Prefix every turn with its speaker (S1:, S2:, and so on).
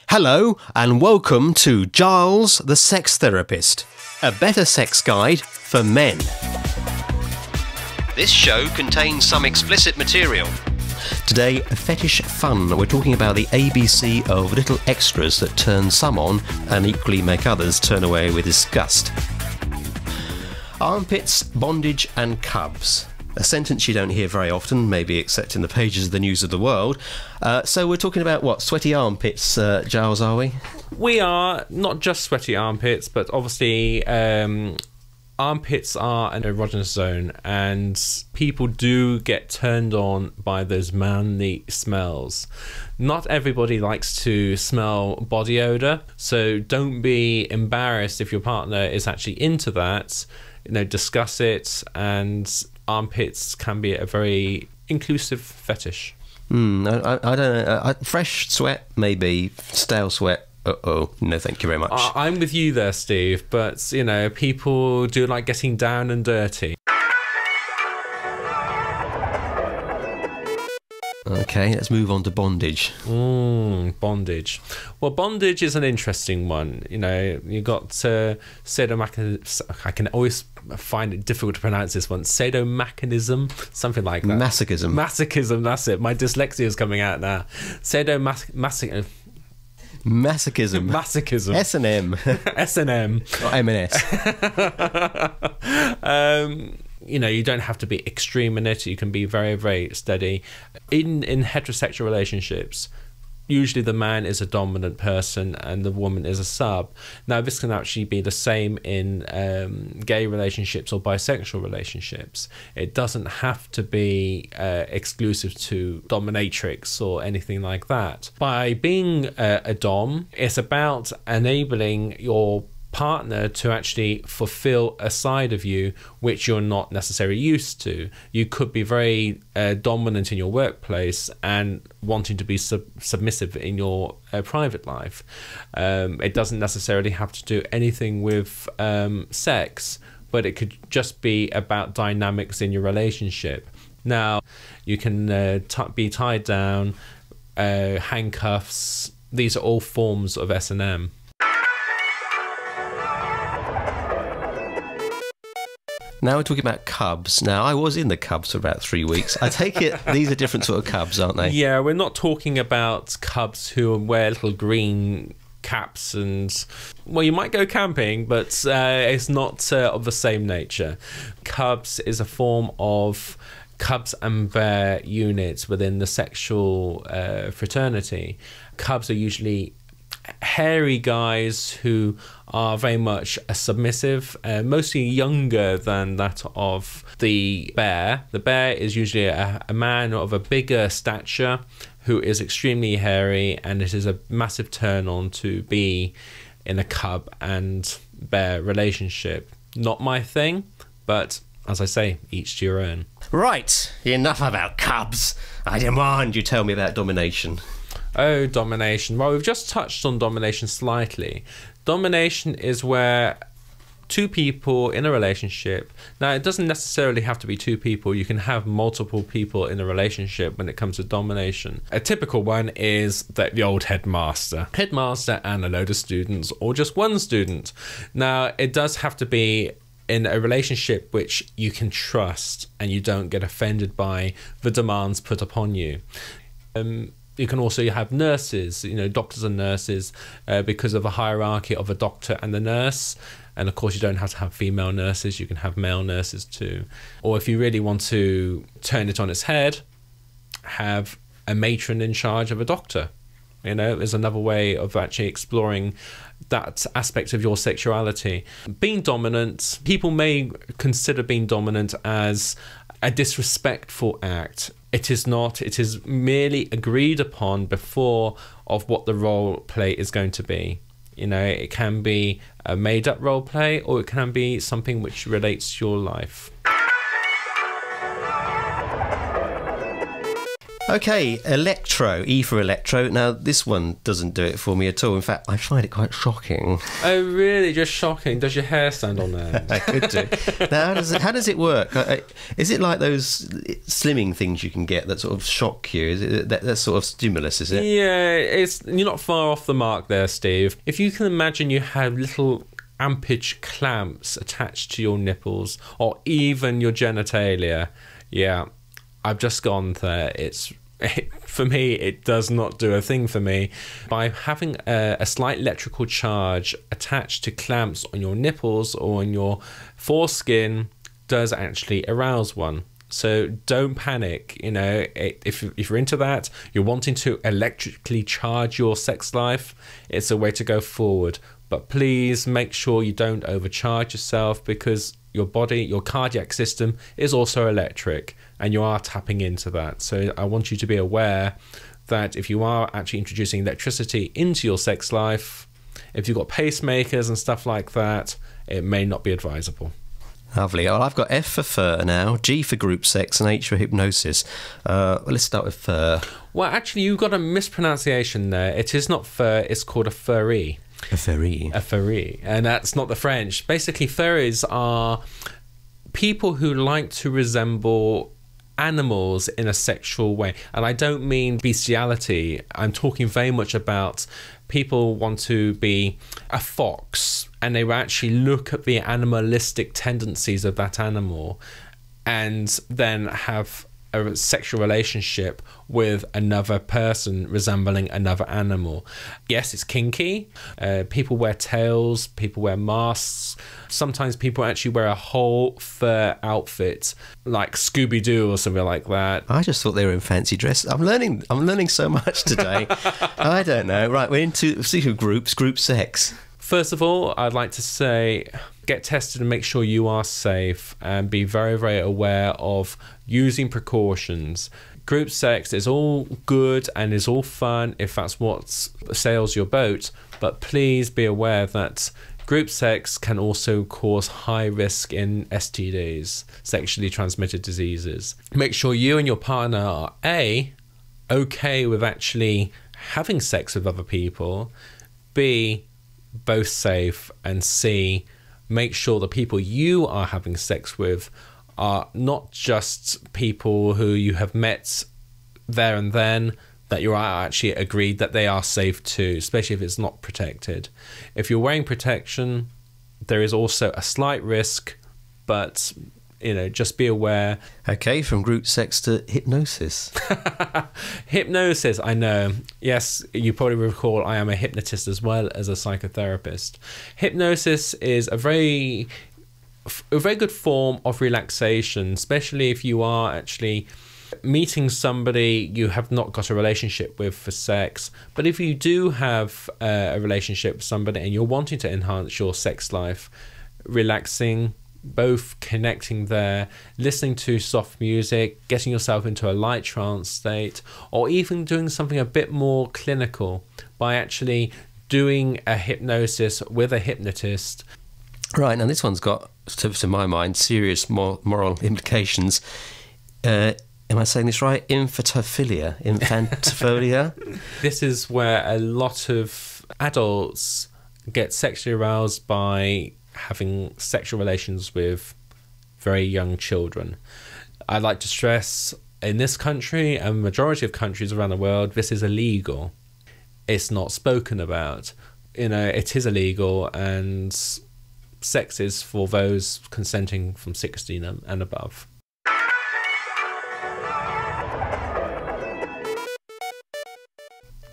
S1: Hello and welcome to Giles the Sex Therapist, a better sex guide for men. This show contains some explicit material. Today, Fetish FUN. We're talking about the ABC of little extras that turn some on and equally make others turn away with disgust. Armpits, bondage and cubs. A sentence you don't hear very often, maybe except in the pages of the News of the World. So we're talking about what? Sweaty armpits, Giles, are we?
S2: We are not just sweaty armpits, but obviously armpits are an erogenous zone, and people do get turned on by those manly smells. Not everybody likes to smell body odor, so don't be embarrassed if your partner is actually into that. You know, discuss it, and armpits can be a very inclusive fetish.
S1: I don't know. Fresh sweat, maybe. Stale sweat. No, thank you very much.
S2: I'm with you there, Steve, but, you know, people do like getting down and dirty.
S1: Okay, let's move on to bondage.
S2: Bondage. Well, bondage is an interesting one. You know, you got sadomasochism. I can always find it difficult to pronounce this one. Sadomasochism, something like that.
S1: Masochism.
S2: Masochism, that's it. My dyslexia is coming out now. Sadomasochism.
S1: Masochism.
S2: Masochism.
S1: S&M.
S2: S&M.
S1: Or M&S.
S2: You know, you don't have to be extreme in it. You can be very, very steady. In heterosexual relationships, usually the man is a dominant person and the woman is a sub. Now, this can actually be the same in gay relationships or bisexual relationships. It doesn't have to be exclusive to dominatrix or anything like that. By being a dom, it's about enabling your partner to actually fulfill a side of you which you're not necessarily used to. You could be very dominant in your workplace and wanting to be submissive in your private life. It doesn't necessarily have to do anything with sex, but it could just be about dynamics in your relationship. Now, you can be tied down, handcuffs. These are all forms of S&M.
S1: Now we're talking about cubs. Now, I was in the cubs for about 3 weeks. I take it these are different sort of cubs, aren't they?
S2: Yeah, we're not talking about cubs who wear little green caps and, well, you might go camping, but it's not of the same nature. Cubs is a form of cubs and bear units within the sexual fraternity. Cubs are usually hairy guys who are very much submissive, mostly younger than that of the bear. The bear is usually a man of a bigger stature who is extremely hairy, and it is a massive turn on to be in a cub and bear relationship. Not my thing, but as I say, each to your own.
S1: Right, enough about cubs. I demand you tell me about domination.
S2: Oh, domination. Well, we've just touched on domination slightly. Domination is where two people in a relationship, now it doesn't necessarily have to be two people, you can have multiple people in a relationship when it comes to domination. A typical one is the old headmaster and a load of students, or just one student. Now, it does have to be in a relationship which you can trust and you don't get offended by the demands put upon you. You can also have nurses, you know, doctors and nurses, because of a hierarchy of a doctor and a nurse. And of course, you don't have to have female nurses, you can have male nurses too. Or if you really want to turn it on its head, have a matron in charge of a doctor. You know, there's another way of actually exploring that aspect of your sexuality. Being dominant, people may consider being dominant as a disrespectful act. It is not. It is merely agreed upon before of what the role play is going to be. You know, it can be a made-up role play, or it can be something which relates to your life.
S1: Okay, electro, E for electro. Now, this one doesn't do it for me at all. In fact, I find it quite shocking.
S2: Oh, really? Just shocking? Does your hair stand on end?
S1: I could do. Now, how does it work? Is it like those slimming things you can get that sort of shock you? Is it that sort of stimulus, is it?
S2: Yeah, you're not far off the mark there, Steve. If you can imagine you have little ampage clamps attached to your nipples or even your genitalia, yeah, I've just gone there. For me, it does not do a thing for me. By having a slight electrical charge attached to clamps on your nipples or on your foreskin does actually arouse one. So don't panic. You know, if you're into that, you're wanting to electrically charge your sex life, it's a way to go forward. But please make sure you don't overcharge yourself, because your body, your cardiac system is also electric, and you are tapping into that. So I want you to be aware that if you are actually introducing electricity into your sex life, if you've got pacemakers and stuff like that, it may not be advisable.
S1: Lovely. Well, I've got F for fur now, G for group sex, and H for hypnosis. Let's start with fur.
S2: Well, actually, you've got a mispronunciation there. It is not fur, it's called a furry.
S1: A furry.
S2: A furry. And that's not the French. Basically, furries are people who like to resemble animals in a sexual way. And I don't mean bestiality. I'm talking very much about people want to be a fox, and they will actually look at the animalistic tendencies of that animal and then have a sexual relationship with another person resembling another animal. Yes, it's kinky. People wear tails, people wear masks. Sometimes people actually wear a whole fur outfit, like Scooby-Doo or something like that.
S1: I just thought they were in fancy dress. I'm learning so much today. I don't know. Right, we're into group sex.
S2: First of all, I'd like to say, get tested and make sure you are safe, and be very, very aware of using precautions. Group sex is all good and is all fun if that's what sails your boat, but please be aware that group sex can also cause high risk in STDs, sexually transmitted diseases. Make sure you and your partner are A, okay with actually having sex with other people, B, both safe, and C, make sure the people you are having sex with are not just people who you have met there and then, that you are actually agreed that they are safe too, especially if it's not protected. If you're wearing protection, there is also a slight risk, but just be aware.
S1: Okay, from group sex to hypnosis.
S2: Hypnosis, I know. Yes, you probably recall I am a hypnotist as well as a psychotherapist. Hypnosis is a very good form of relaxation, especially if you are actually meeting somebody you have not got a relationship with for sex. But if you do have a relationship with somebody and you're wanting to enhance your sex life, relaxing, both connecting there, listening to soft music, getting yourself into a light trance state, or even doing something a bit more clinical by actually doing a hypnosis with a hypnotist.
S1: Right, now this one's got, to my mind, serious moral implications. Am I saying this right? Infantophilia. This
S2: is where a lot of adults get sexually aroused by having sexual relations with very young children. I'd like to stress, in this country and majority of countries around the world, this is illegal. It's not spoken about. It is illegal, and sex is for those consenting from 16 and above.